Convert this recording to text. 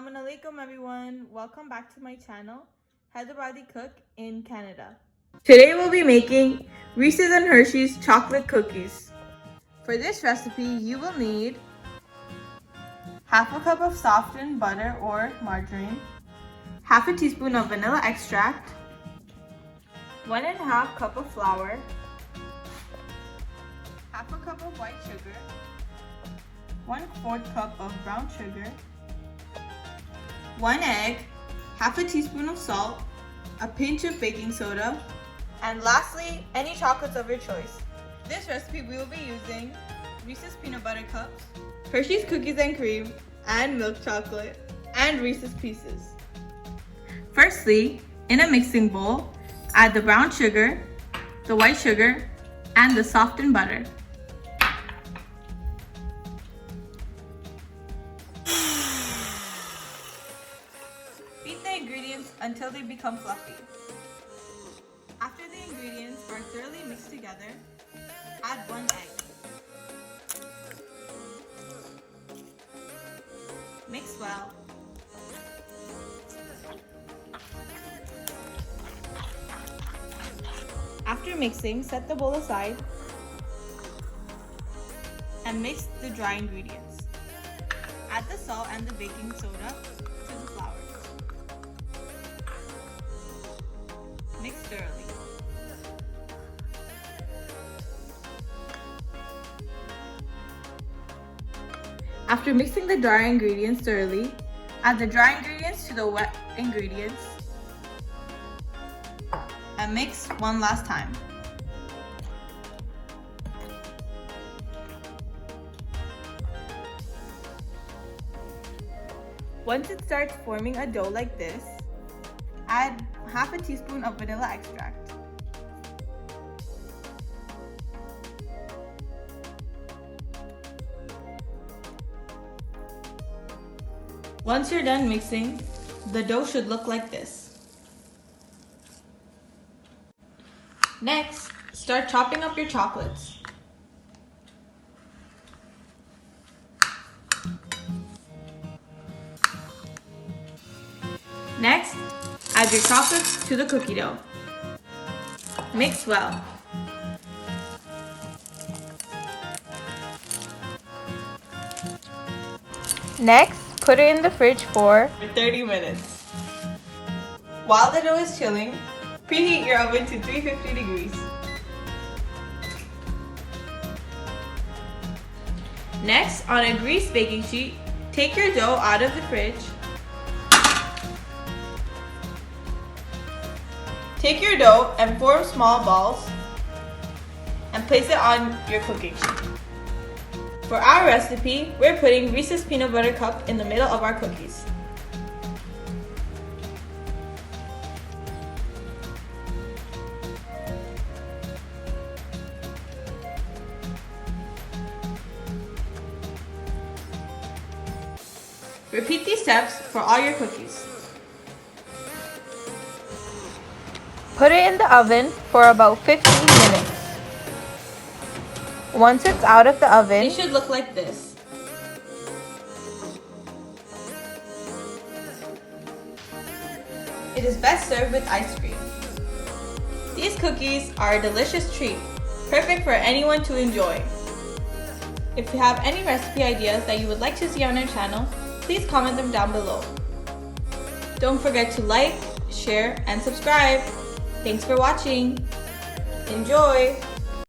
Assalamu alaikum everyone. Welcome back to my channel, Hyderabadi Cook in Canada. Today we'll be making Reese's and Hershey's chocolate cookies. For this recipe, you will need half a cup of softened butter or margarine, half a teaspoon of vanilla extract, 1.5 cup of flour, half a cup of white sugar, 1/4 cup of brown sugar, 1 egg, half a teaspoon of salt, a pinch of baking soda, and lastly, any chocolates of your choice. This recipe we will be using Reese's peanut butter cups, Hershey's cookies and cream, and milk chocolate, and Reese's pieces. Firstly, in a mixing bowl, add the brown sugar, the white sugar, and the softened butter. Beat the ingredients until they become fluffy. After the ingredients are thoroughly mixed together, add 1 egg. Mix well. After mixing, set the bowl aside and mix the dry ingredients. Add the salt and the baking soda to the flour. Mix thoroughly. After mixing the dry ingredients thoroughly, add the dry ingredients to the wet ingredients and mix one last time. Once it starts forming a dough like this, add half a teaspoon of vanilla extract. Once you're done mixing, the dough should look like this. Next, start chopping up your chocolates. Next, add your chocolates to the cookie dough. Mix well. Next, put it in the fridge for 30 minutes. While the dough is chilling, preheat your oven to 350 degrees. Next, on a greased baking sheet, take your dough out of the fridge. Take your dough and form small balls and place it on your cooking sheet. For our recipe, we're putting Reese's peanut butter cup in the middle of our cookies. Repeat these steps for all your cookies. Put it in the oven for about 15 minutes. Once it's out of the oven, it should look like this. It is best served with ice cream. These cookies are a delicious treat, perfect for anyone to enjoy. If you have any recipe ideas that you would like to see on our channel, please comment them down below. Don't forget to like, share, and subscribe. Thanks for watching. Enjoy!